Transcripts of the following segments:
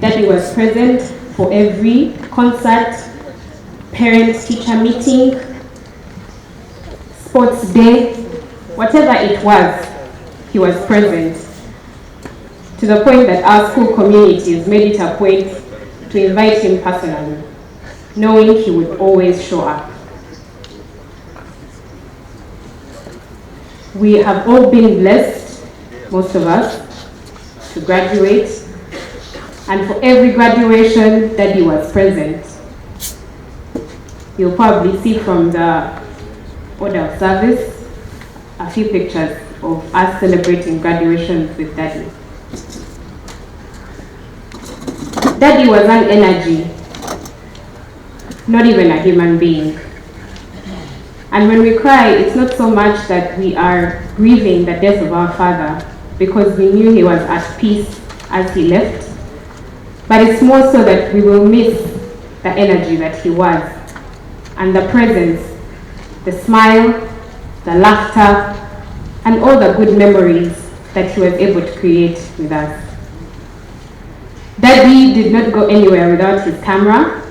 Daddy was present for every concert, parent-teacher meeting, sports day, whatever it was, he was present. To the point that our school communities made it a point to invite him personally, knowing he would always show up. We have all been blessed, most of us, to graduate, and for every graduation, Daddy was present. You'll probably see from the order of service a few pictures of us celebrating graduations with Daddy. Daddy was an energy, not even a human being. And when we cry, it's not so much that we are grieving the death of our father, because we knew he was at peace as he left, but it's more so that we will miss the energy that he was, and the presence, the smile, the laughter, and all the good memories that he was able to create with us. Daddy did not go anywhere without his camera,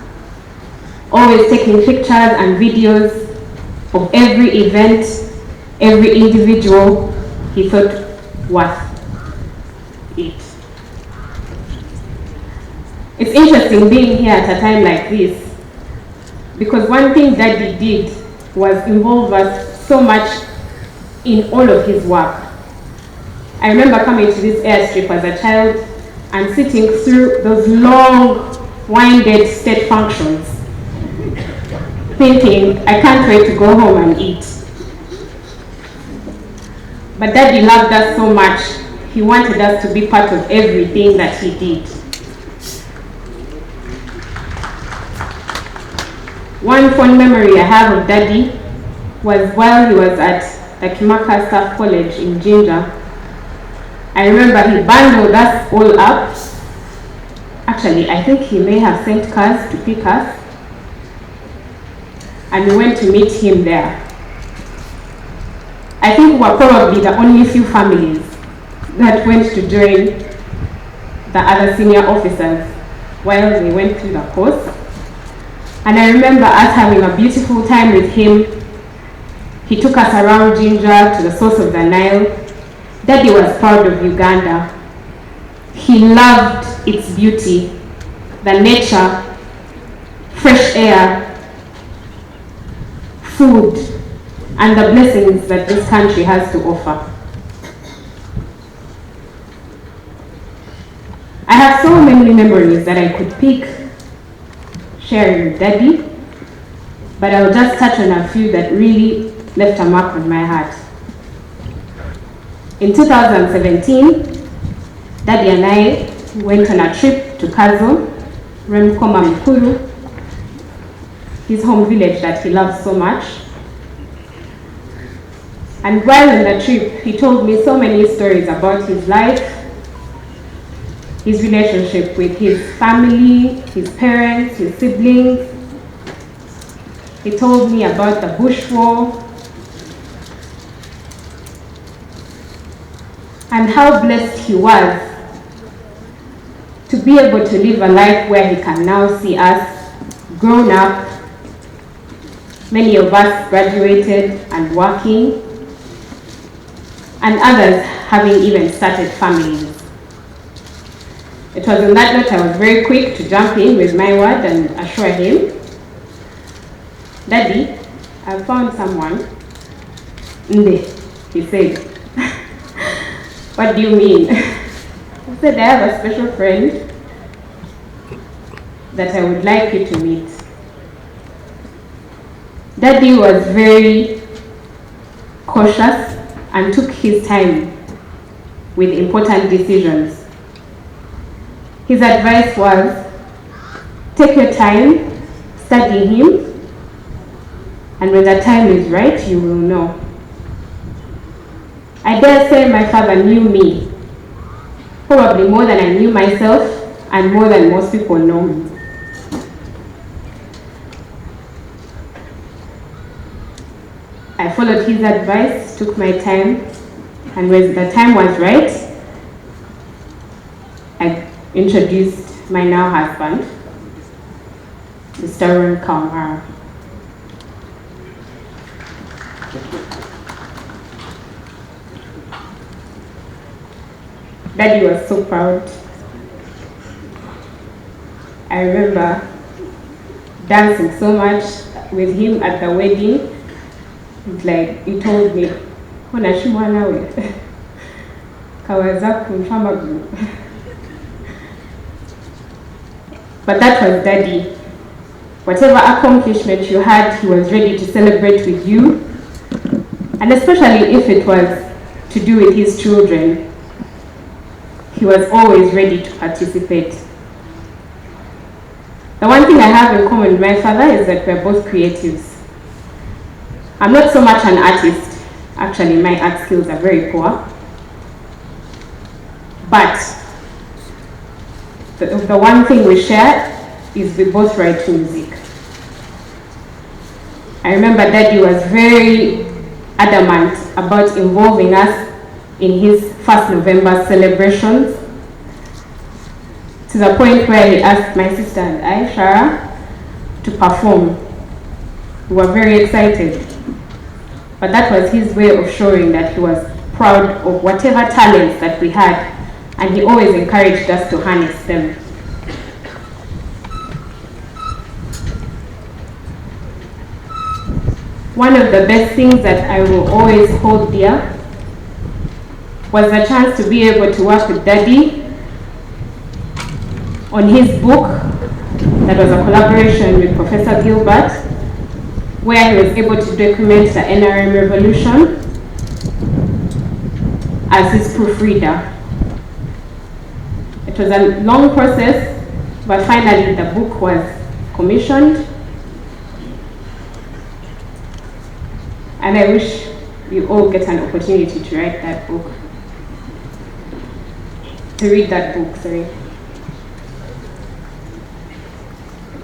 always taking pictures and videos of every event, every individual he thought worth it. It's interesting being here at a time like this, because one thing Daddy did was involve us so much in all of his work. I remember coming to this airstrip as a child and sitting through those long, winded state functions, thinking, I can't wait to go home and eat. But Daddy loved us so much, he wanted us to be part of everything that he did. One fond memory I have of Daddy was while he was at the Kimaka Staff College in Jinja. I remember he bundled us all up. Actually, I think he may have sent cars to pick us, and we went to meet him there. I think we were probably the only few families that went to join the other senior officers while they went through the course. And I remember us having a beautiful time with him. He took us around Jinja to the source of the Nile. Daddy was proud of Uganda. He loved its beauty, the nature, fresh air, food, and the blessings that this country has to offer. I have so many memories that I could pick sharing with Daddy, but I'll just touch on a few that really left a mark on my heart. In 2017, Daddy and I went on a trip to Kazo, Remkoma Mkuru, his home village that he loves so much. And while on the trip, he told me so many stories about his life, his relationship with his family, his parents, his siblings. He told me about the Bush War, and how blessed he was to be able to live a life where he can now see us grown up, many of us graduated and working, and others having even started families. It was on that note I was very quick to jump in with my word and assure him, Daddy, I found someone. Nde, he said. What do you mean? I said, I have a special friend that I would like you to meet. Daddy was very cautious and took his time with important decisions. His advice was, take your time, study him, and when the time is right, you will know. I dare say my father knew me, probably more than I knew myself and more than most people know me. I followed his advice, took my time, and when the time was right, I introduced my now husband, Mr. Leero-Maama. Daddy was so proud. I remember dancing so much with him at the wedding. It's like he told me, but that was Daddy. Whatever accomplishment you had, he was ready to celebrate with you. And especially if it was to do with his children, he was always ready to participate. The one thing I have in common with my father is that we're both creatives. I'm not so much an artist. Actually, my art skills are very poor. But the one thing we share is we both write music. I remember Daddy was very adamant about involving us in his 1st November celebrations, to the point where he asked my sister and I, Shara, to perform. We were very excited. But that was his way of showing that he was proud of whatever talents that we had, and he always encouraged us to harness them. One of the best things that I will always hold dear was the chance to be able to work with Daddy on his book that was a collaboration with Professor Gilbert, where he was able to document the NRM revolution as his proofreader. It was a long process, but finally the book was commissioned. And I wish you all get an opportunity to write that book. To read that book, sorry.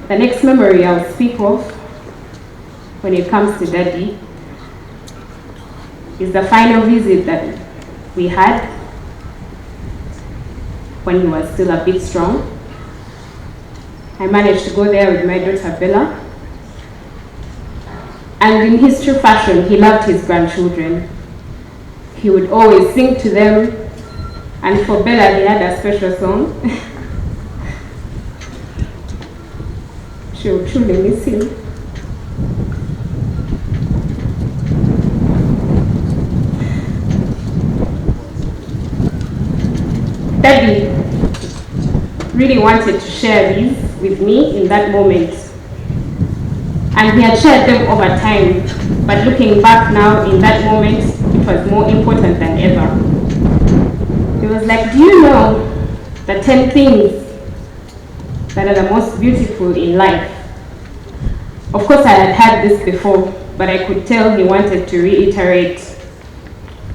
The next memory I'll speak of when it comes to Daddy is the final visit that we had when he was still a bit strong. I managed to go there with my daughter Bella. And in his true fashion, he loved his grandchildren. He would always sing to them. And for Bella, he had a special song. She will truly miss him. Daddy really wanted to share these with me in that moment. And he had shared them over time. But looking back now, in that moment, it was more important than ever. He was like, do you know the 10 things that are the most beautiful in life? Of course, I had heard this before, but I could tell he wanted to reiterate,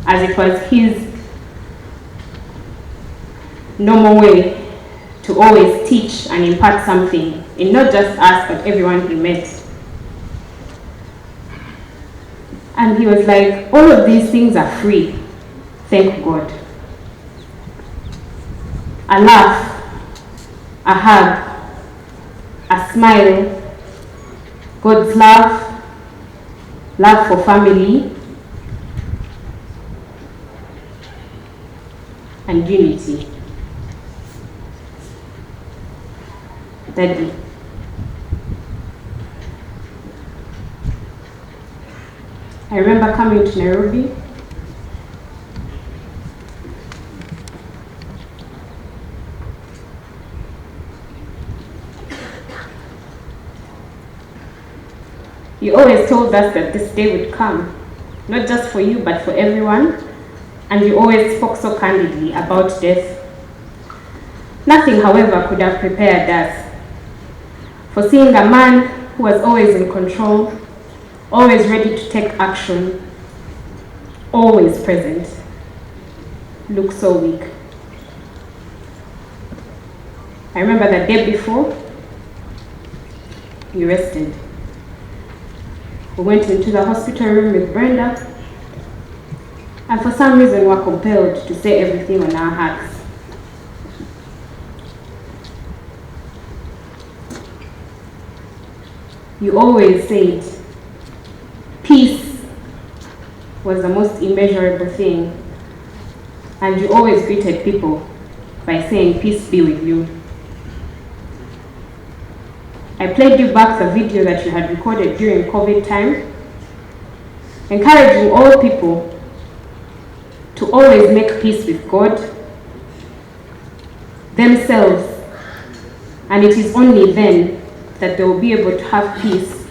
as it was his normal way to always teach and impart something in not just us, but everyone he met. And he was like, all of these things are free, thank God. A laugh, a hug, a smile, God's love, love for family, and unity. Daddy. I remember coming to Nairobi. You always told us that this day would come, not just for you, but for everyone. And you always spoke so candidly about death. Nothing, however, could have prepared us for seeing a man who was always in control, always ready to take action, always present, look so weak. I remember the day before, he rested. We went into the hospital room with Brenda, and for some reason we were compelled to say everything on our hearts. you always said peace was the most immeasurable thing, and you always greeted people by saying, peace be with you. I played you back the video that you had recorded during COVID time, encouraging all people to always make peace with God, themselves, and it is only then that they will be able to have peace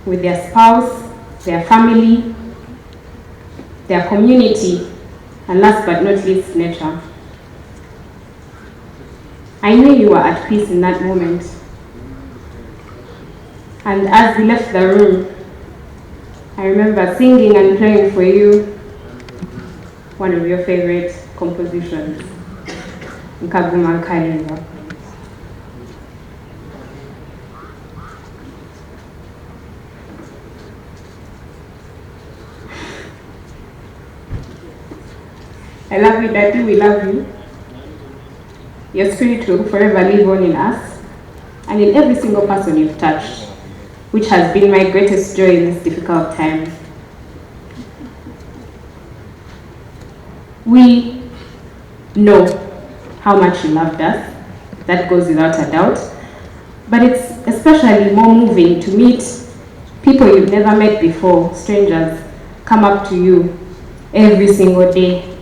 with their spouse, their family, their community, and last but not least, nature. I knew you were at peace in that moment. And as we left the room, I remember singing and playing for you one of your favorite compositions, Nkaguma Nkalinga. I love you, Daddy, we love you. Your spirit will forever live on in us and in every single person you've touched, which has been my greatest joy in this difficult time. We know how much you loved us, that goes without a doubt, but it's especially more moving to meet people you've never met before, strangers, come up to you every single day,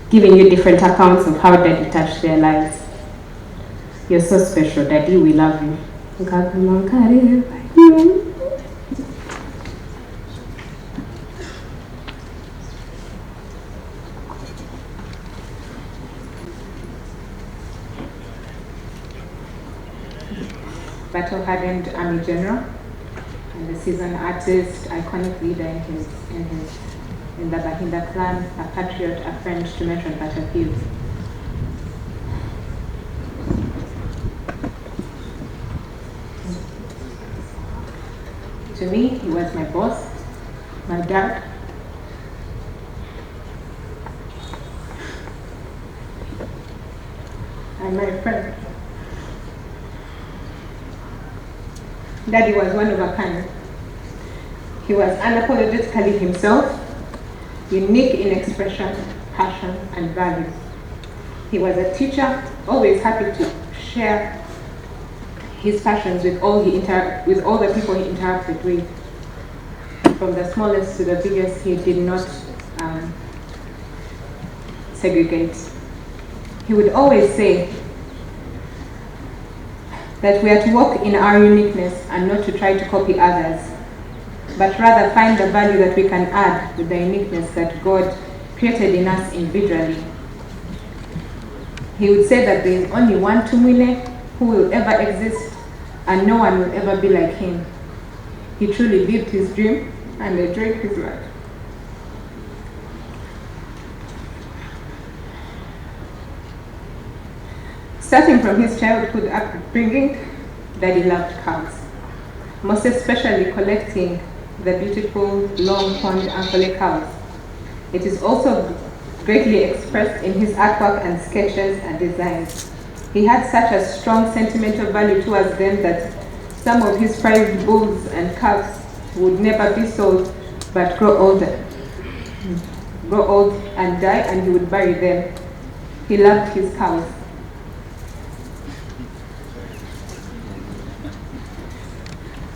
giving you different accounts of how Daddy touched their lives. You're so special, Daddy, we love you. Battle-hardened Army General and a seasoned artist, iconic leader in the Bahinda clan, a patriot, a friend, to mention but a few. To me, he was my boss, my dad, and my friend. Daddy was one of a kind. He was unapologetically himself, unique in expression, passion, and values. He was a teacher, always happy to share his passions with all the people he interacted with. From the smallest to the biggest, he did not segregate. He would always say that we are to walk in our uniqueness and not to try to copy others, but rather find the value that we can add with the uniqueness that God created in us individually. He would say that there is only one Tumwine who will ever exist and no one will ever be like him. He truly lived his dream and enjoyed his life. Starting from his childhood upbringing, Daddy loved cows, most especially collecting the beautiful long-horned Ankole cows. It is also greatly expressed in his artwork and sketches and designs. He had such a strong sentimental value towards them that some of his prized bulls and calves would never be sold but grow old and die, and he would bury them. He loved his cows.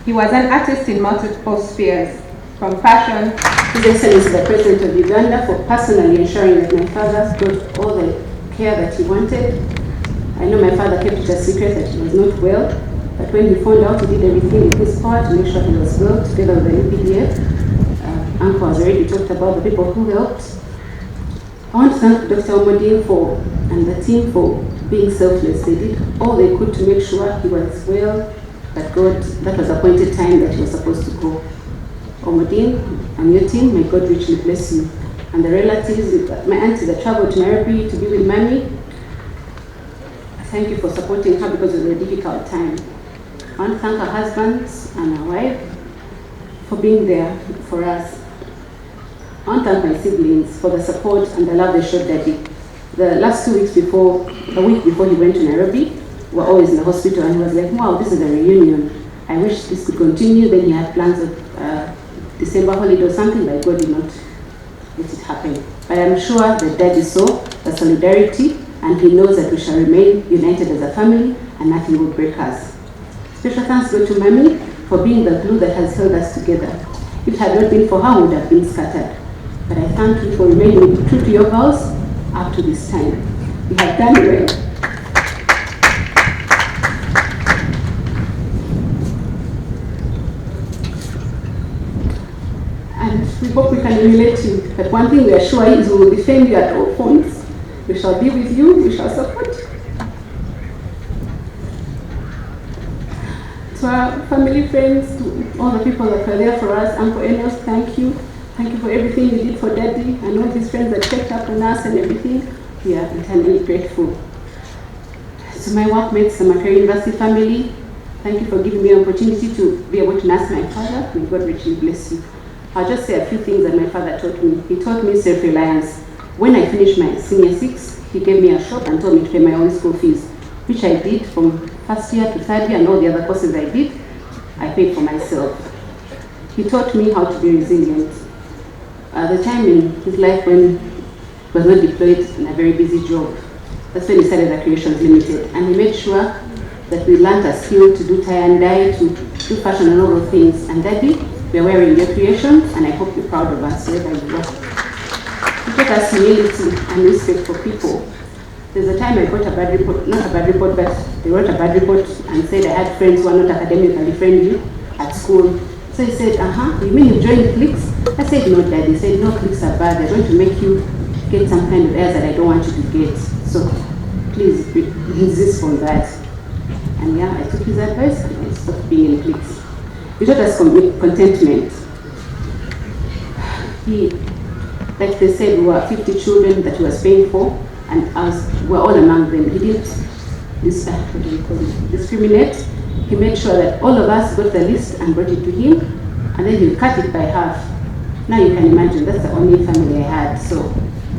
He was an artist in multiple spheres, from fashion. His Excellency the President of Uganda, for personally ensuring that my father got all the care that he wanted. I know my father kept it a secret that he was not well, but when he found out, he did everything in his power to make sure he was well, together with the UPDF. Uncle has already talked about the people who helped. I want to thank Dr. Omoding and the team for being selfless. They did all they could to make sure he was well, that God, that was appointed time that he was supposed to go. Omoding and your team, may God richly bless you. And the relatives, my auntie that traveled to Nairobi to be with Mommy, thank you for supporting her because it was a difficult time. I want to thank her husbands and her wife for being there for us. I want to thank my siblings for the support and the love they showed Daddy. The last 2 weeks before, a week before he went to Nairobi, were always in the hospital, and he was like, wow, this is a reunion. I wish this could continue. Then he had plans of December holiday or something, but God did not let it happen. But I'm sure that Daddy saw the solidarity, and he knows that we shall remain united as a family and nothing will break us. Special thanks go to Mommy for being the glue that has held us together. If it had not been for her, we would have been scattered. But I thank you for remaining true to your vows up to this time. You have done well. And we hope we can emulate you. But one thing we are sure is we will defend you at all points. We shall be with you, we shall support you. To our family, friends, to all the people that were there for us, Uncle Enos, thank you. Thank you for everything you did for Daddy and all his friends that checked up on us and everything. We are eternally grateful. To my workmates, the Macquarie University family, thank you for giving me an opportunity to be able to nurse my father. May God richly bless you. I'll just say a few things that my father taught me. He taught me self-reliance. When I finished my senior 6, he gave me a shop and told me to pay my own school fees, which I did from first year to third year, and all the other courses I did, I paid for myself. He taught me how to be resilient. The time in his life when he was not deployed in a very busy job, that's when he started the Creations Limited, and he made sure that we learned a skill to do tie and dye, to do fashion and all those things. And Daddy, we are wearing your creations, and I hope you're proud of us wherever you are. He taught us humility and respect for people. There's a time I got a bad report, not a bad report, but they wrote a bad report and said I had friends who are not academically friendly at school. So he said, you mean you joined cliques? I said, no, Dad. He said, no, cliques are bad. They're going to make you get some kind of airs that I don't want you to get. So please resist from that. And yeah, I took his advice and I stopped being in cliques. He taught us contentment. Like they said, we were 50 children that he was paying for, and we're all among them. He didn't discriminate. He made sure that all of us got the list and brought it to him, and then he cut it by half. Now you can imagine, that's the only family I had, so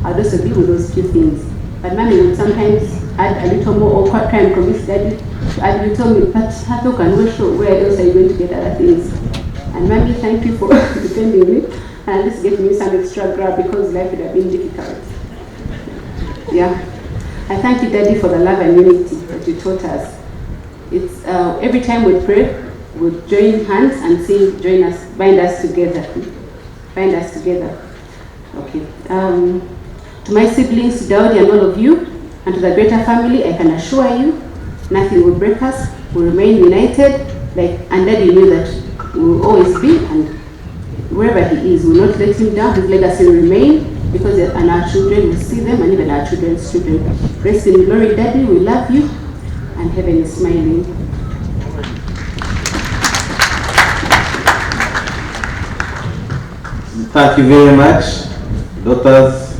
I'd also deal with those few things. But Mommy would sometimes add a little more, or try and convince Daddy to add a little me, but how can we show where else are you going to get other things? And Mommy, thank you for defending me, and this gave me some extra grab because life would have been difficult. Yeah. I thank you, Daddy, for the love and unity that you taught us. It's every time we pray, we'd join hands and sing, join us, bind us together. Bind us together. Okay. To my siblings, to Daudi and all of you, and to the greater family, I can assure you, nothing will break us. We'll remain united, and Daddy knew that we will always be, and wherever he is, we will not let him down. His legacy will remain, because and our children will see them, and even our children's children. Rest in glory, Daddy. We love you, and heaven is smiling. Thank you very much, daughters.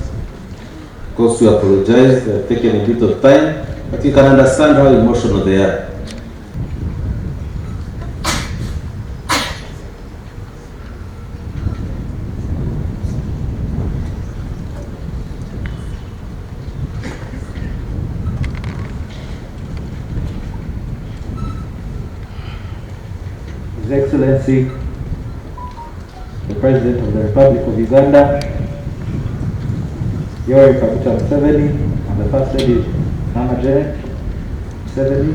Of course, we apologize. They've taken a bit of time, but you can understand how emotional they are. His Excellency, the President of the Republic of Uganda, Yoweri Kaguta Museveni, and the First Lady, Mama Janet Museveni,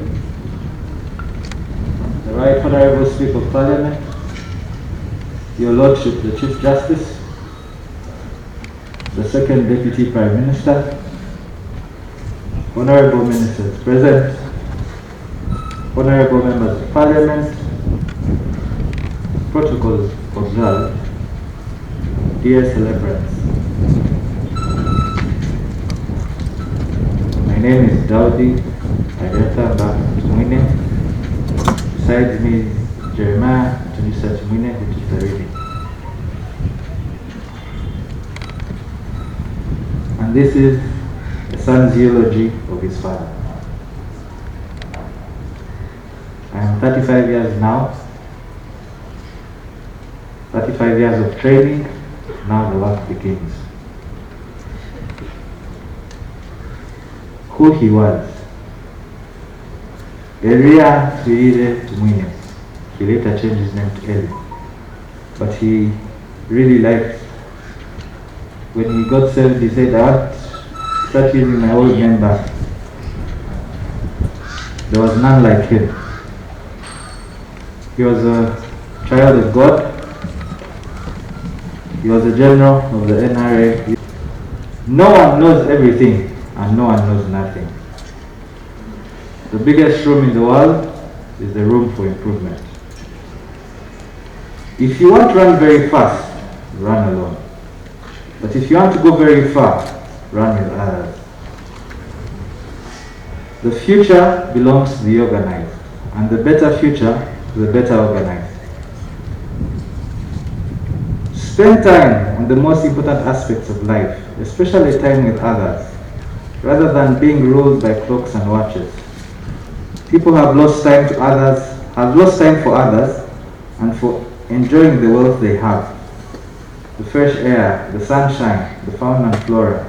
the Right Honorable Speaker of Parliament, Your Lordship, the Chief Justice, the Second Deputy Prime Minister, Honorable Ministers present, Honorable Members of Parliament, protocols observed, dear celebrants. My name is Daudi AGATALIIKONFUUFU. Besides me is Jeremiah Tunisa Tumwine, which is the reading. And this is the son's eulogy of his father. I am 35 years now. 35 years of training, now the work begins. Who he was. Leero-Maama. He later changed his name to Ellie. But he really liked, when he got saved, he said, I want to start using my old name back. There was none like him. He was a child of God. He was a general of the NRA. No one knows everything and no one knows nothing. The biggest room in the world is the room for improvement. If you want to run very fast, run alone. But if you want to go very far, run with others. The future belongs to the organized, and the better future to the better organized. Spend time on the most important aspects of life, especially time with others, rather than being ruled by clocks and watches. People have lost time to others, have lost time for others, and for enjoying the wealth they have. The fresh air, the sunshine, the fauna and flora.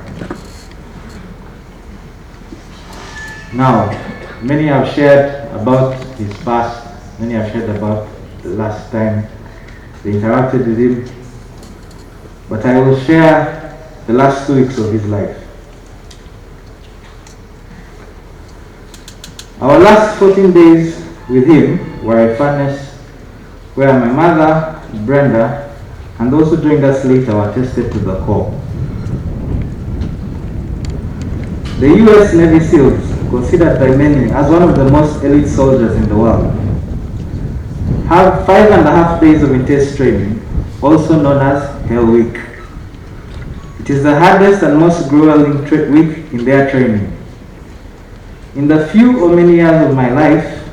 Now, many have shared about his past, many have shared about the last time they interacted with him, but I will share the last 2 weeks of his life. Our last 14 days with him were a furnace where my mother, Brenda, and those who joined us later were tested to the core. The US Navy SEALs, considered by many as one of the most elite soldiers in the world, have 5.5 days of intense training, also known as Hell Week. It is the hardest and most grueling week in their training. In the few or many years of my life,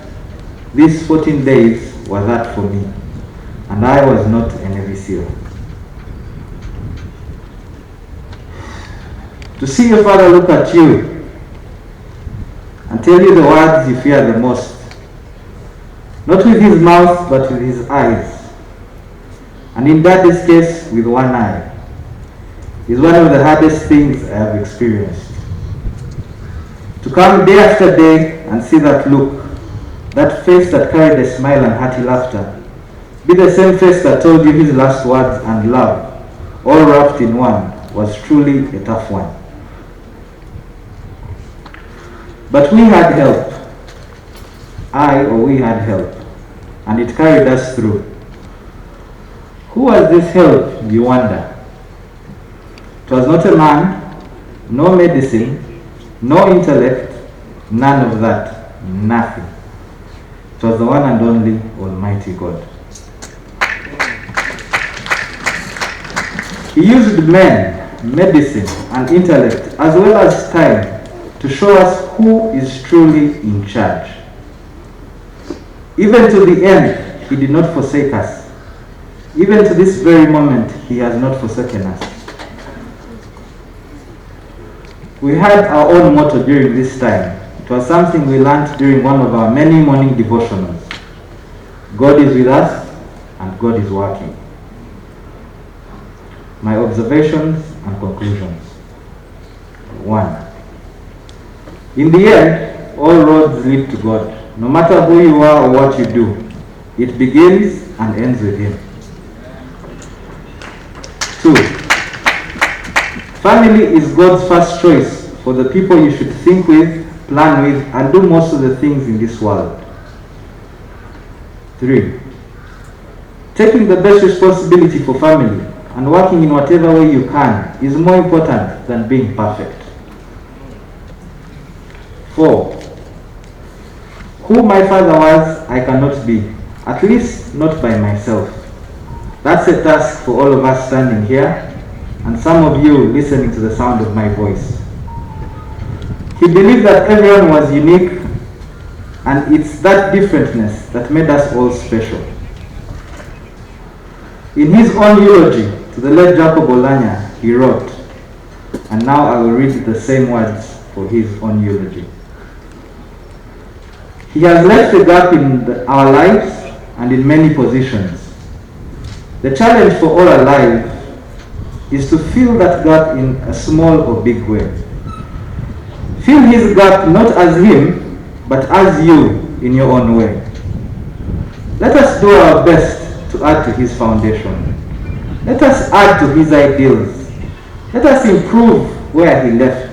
these 14 days were that for me, and I was not a Navy SEAL. To see your father look at you and tell you the words you fear the most, not with his mouth but with his eyes, and in Daddy's case with one eye, is one of the hardest things I have experienced. To come day after day and see that look, that face that carried a smile and hearty laughter, be the same face that told you his last words and love, all wrapped in one, was truly a tough one. But we had help. We had help, and it carried us through. Who was this help, you wonder? It was not a man, no medicine, no intellect, none of that, nothing. It was the one and only Almighty God. He used men, medicine, and intellect, as well as time, to show us who is truly in charge. Even to the end, he did not forsake us. Even to this very moment, he has not forsaken us. We had our own motto during this time. It was something we learned during one of our many morning devotionals. God is with us, and God is working. My observations and conclusions. 1. In the end, all roads lead to God. No matter who you are or what you do, it begins and ends with Him. 2. Family is God's first choice for the people you should think with, plan with, and do most of the things in this world. 3. Taking the best responsibility for family and working in whatever way you can is more important than being perfect. 4. Who my father was, I cannot be, at least not by myself. That's a task for all of us standing here, and some of you listening to the sound of my voice. He believed that everyone was unique, and it's that differentness that made us all special. In his own eulogy to the late Jacob Olanya, he wrote, and now I will read the same words for his own eulogy. He has left a gap in our lives and in many positions. The challenge for all alive is to fill that gap in a small or big way. Fill his gap not as him, but as you in your own way. Let us do our best to add to his foundation. Let us add to his ideals. Let us improve where he left.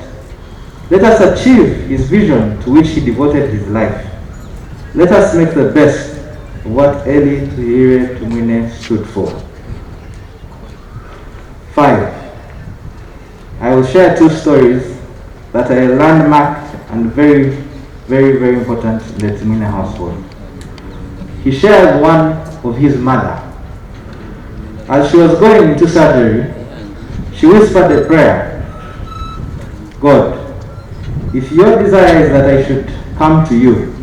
Let us achieve his vision to which he devoted his life. Let us make the best of what Leero-Maama stood for. 5. I will share 2 stories that are landmark and very, very, very important in the Tumwine household. He shared one of his mother. As she was going into surgery, she whispered a prayer. God, if your desire is that I should come to you,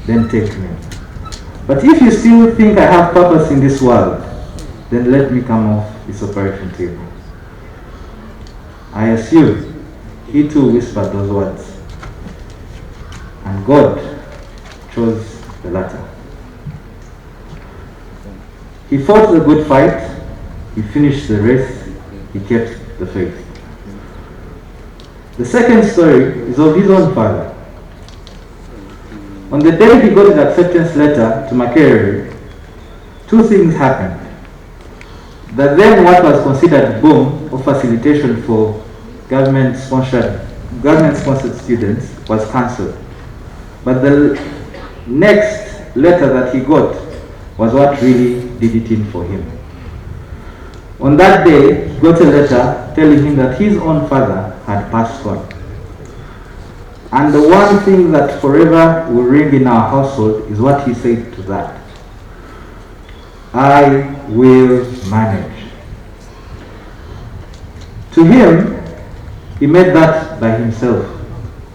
then take me. But if you still think I have purpose in this world, then let me come off this operation table. I assume he too whispered those words, and God chose the latter. He fought the good fight, he finished the race, he kept the faith. The second story is of his own father. On the day he got his acceptance letter to Makerere, 2 things happened. That then what was considered boom or facilitation for government-sponsored students was cancelled. But the next letter that he got was what really did it in for him. On that day, he got a letter telling him that his own father had passed on. And the one thing that forever will ring in our household is what he said to that. I will manage. To him, he made that by himself,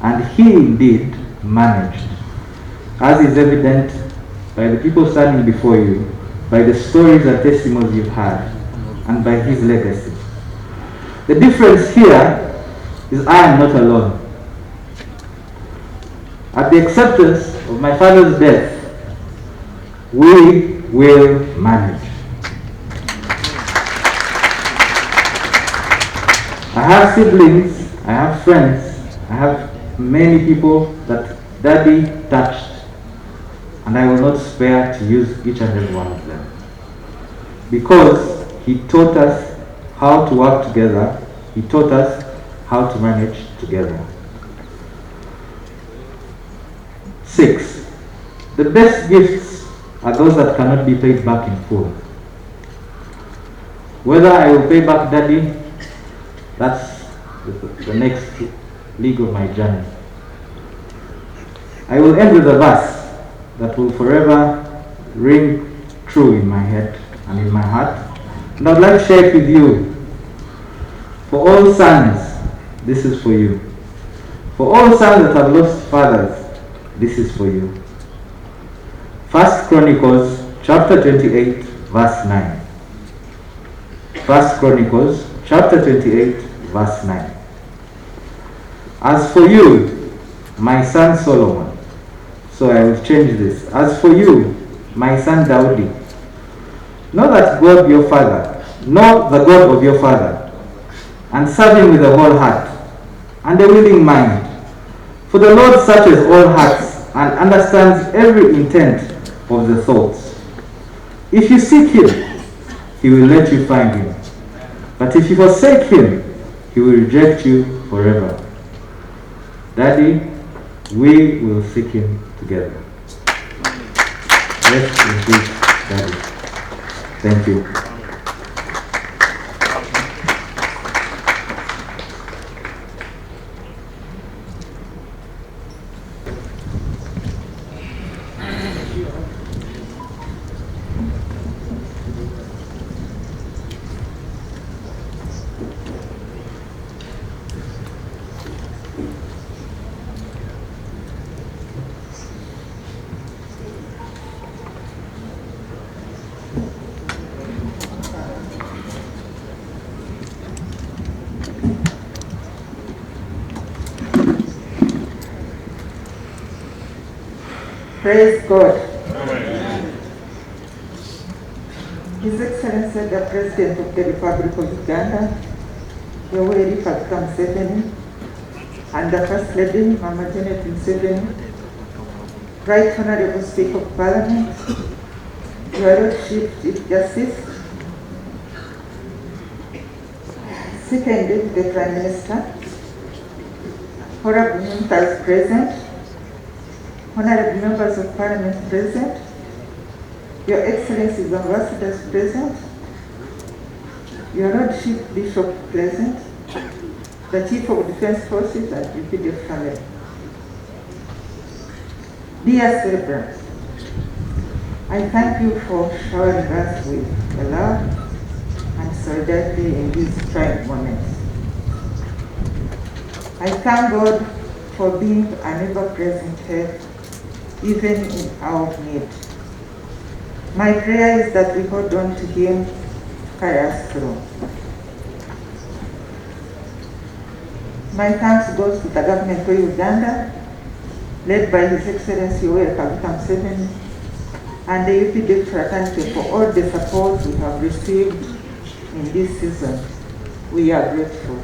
and he indeed managed, as is evident by the people standing before you, by the stories and testimonies you've had, and by his legacy. The difference here is I am not alone. At the acceptance of my father's death, we will manage. I have siblings, I have friends, I have many people that Daddy touched, and I will not spare to use each and every one of them. Because he taught us how to work together, he taught us how to manage together. 6. The best gifts are those that cannot be paid back in full. Whether I will pay back Daddy, that's the next leg of my journey. I will end with a verse that will forever ring true in my head and in my heart. And I'd like to share it with you. For all sons, this is for you. For all sons that have lost fathers, this is for you. 1 Chronicles chapter 28 verse 9. 1 Chronicles chapter 28 verse 9. As for you, my son Solomon, so I will change this. As for you, my son Daudi, know that God your father, know the God of your father, and serve him with a whole heart and a willing mind. For the Lord searches all hearts and understands every intent of the thoughts. If you seek him, he will let you find him. But if you forsake him, he will reject you forever. Daddy, we will seek him together. Rest in peace, Daddy. Thank you. Praise God. His Excellency the President of the Republic of Uganda, Yoweri Kaguta Museveni, and the First Lady, Mama Janet Museveni, Right Honorable Speaker of Parliament, Your Lordship, Chief Justice, Second Deputy Prime Minister, Honorable Ministers present, Honorable Members of Parliament present, Your Excellencies Ambassadors present, Your Lordship Bishop present, the Chief of Defence Forces and UPDF family. Dear celebrants, I thank you for showering us with the love and solidarity in these trying moments. I thank God for being an ever-present help, even in our need. My prayer is that we hold on to Him to carry us through. My thanks goes to the government of Uganda, led by His Excellency MUSEVENI, and the UPDF fraternity for all the support we have received in this season. We are grateful.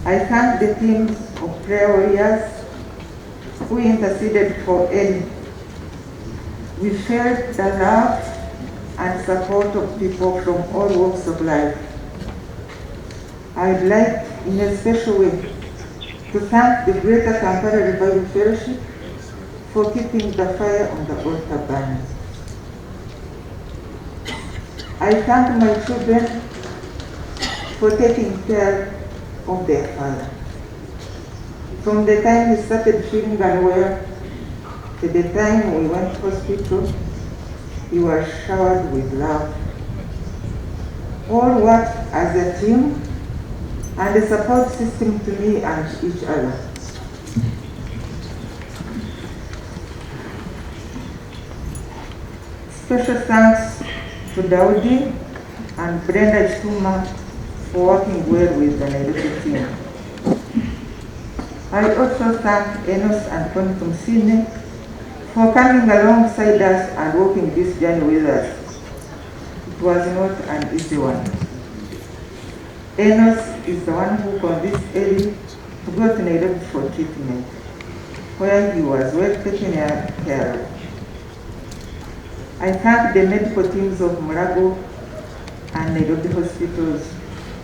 I thank the teams of prayer warriors who interceded for Elly. We felt the love and support of people from all walks of life. I'd like, in a special way, to thank the Greater Kampala Revival Fellowship for keeping the fire on the altar burning. I thank my children for taking care of their father. From the time he started feeling unwell to the time we went to hospital, he was showered with love. All worked as a team and a support system to me and each other. Special thanks to Daudi and Brenda Chuma for working well with the Nairobi team. I also thank Enos and Tony from Sydney for coming alongside us and walking this journey with us. It was not an easy one. Enos is the one who convinced Elly to go to Nairobi for treatment, where he was well taken care of. I thank the medical teams of Murago and Nairobi hospitals,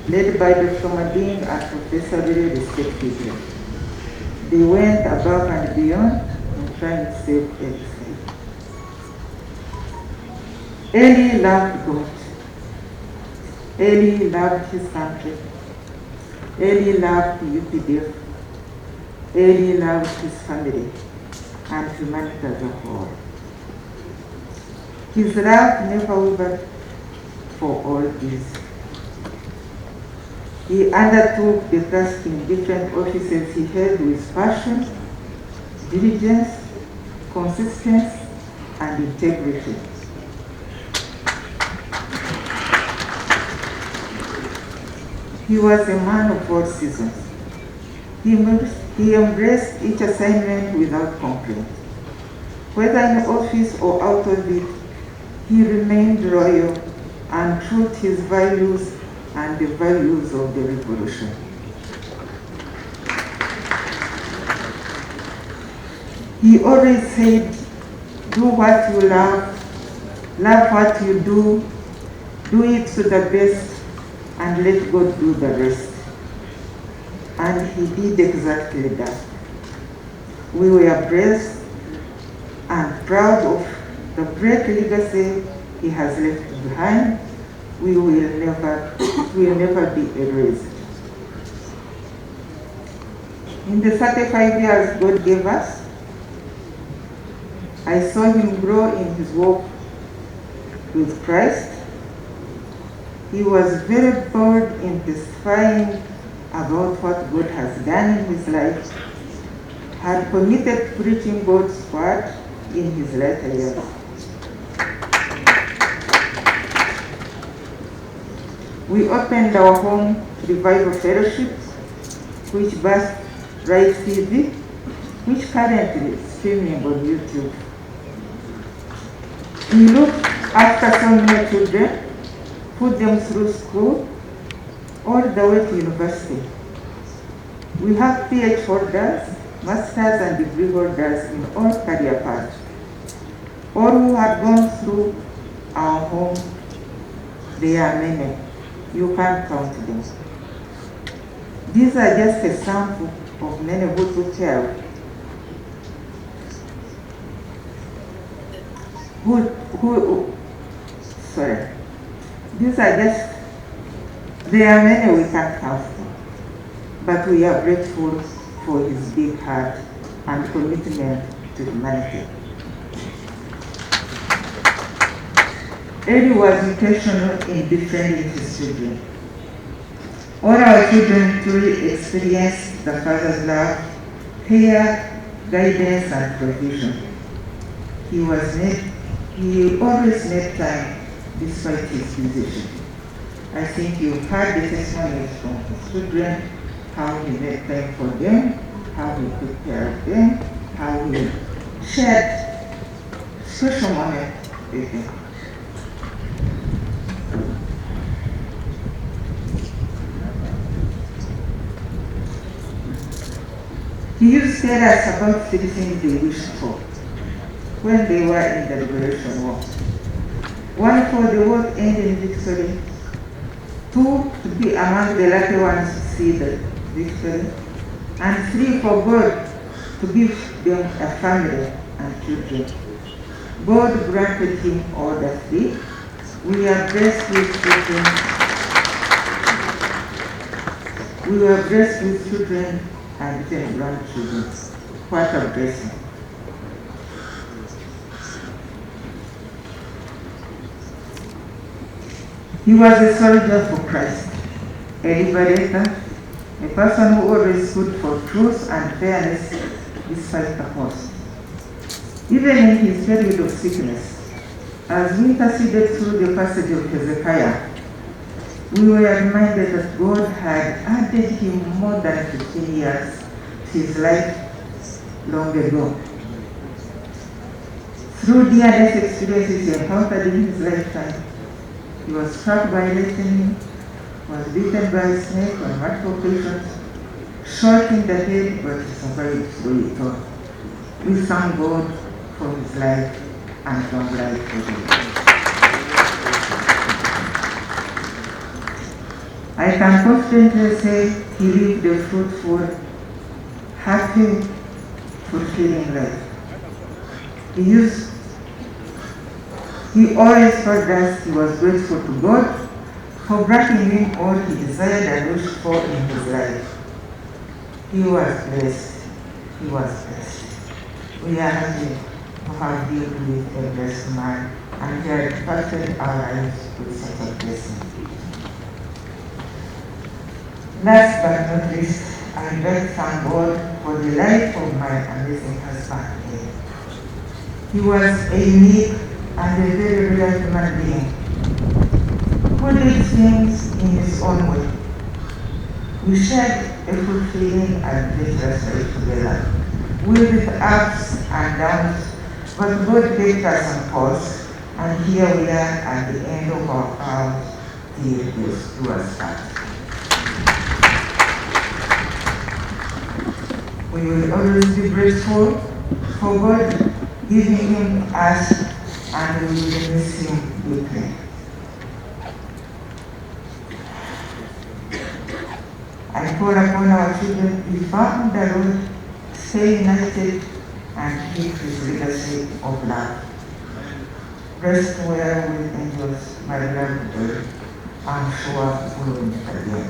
led by Dr. Madin and Professor Bire respectively. They went above and beyond in trying to save Elly's life. Elly loved God. Elly loved his country. Elly loved UPDF. Elly loved his family and humanity as a whole. His love never wavered for all this. He undertook the task in different offices he held with passion, diligence, consistency, and integrity. He was a man of all seasons. He embraced each assignment without complaint. Whether in office or out of it, he remained loyal and true to his values and the values of the revolution. He always said, do what you love what you do it to the best, and let God do the rest. And he did exactly that. We were blessed and proud of the great legacy he has left behind. We will never be erased. In the 35 years God gave us, I saw him grow in his walk with Christ. He was very bold in testifying about what God has done in his life, had committed to preaching God's word in his later years. We opened our home revival fellowship, which birthed Rise TV, which currently is streaming on YouTube. We looked after so many children, put them through school, all the way to university. We have PH holders, masters and degree holders in all career paths. All who have gone through our home, they are many. You can't count them. These are just a sample of many who tell. There are many we can't count them, but we are grateful for his big heart and commitment to humanity. Elly was intentional in defending his children. All our children truly experienced the Father's love, care, guidance, and provision. He always made time despite his busy schedule. I think you've heard the testimonies from his children, how he made time for them, how he took care of them, how he shared special moments with them. He used to tell us about the things they wished for when they were in the Liberation War. One, for the war to end in victory. Two, to be among the lucky ones to see the victory. And three, for God to give them a family and children. God granted him all the three. We are blessed with children. We were blessed with children and 10 grandchildren. What a blessing. He was a soldier for Christ, a liberator, a person who always stood for truth and fairness despite the cost. Even in his period of sickness, as we interceded through the passage of Hezekiah, we were reminded that God had added him more than 15 years to his life long ago. Through near-death experiences he encountered in his lifetime, he was struck by lightning, was bitten by a snake on multiple occasions, shot in the head, but he survived through it all. We thank God for his life and long life for him. I can confidently say he lived a fruitful, happy, fulfilling life. He always told us he was grateful to God for granting him all he desired and wished for in his life. He was blessed. He was blessed. We are happy to have dealt with a blessed man, and he has impacted our lives with such a blessing. Last but not least, I would like to thank God for the life of my amazing husband. He was a unique and a very real human being who did things in his own way. We shared a fulfilling and dangerous life together, with ups and downs, but God kept us on course, and here we are at the end of our path till this do us part. We will always be grateful for God giving him us, and we will miss him deeply. I call upon our children to be firm in the Lord, stay united, and keep his legacy of love. Rest well with angels, my beloved boy. I'm sure we will meet again.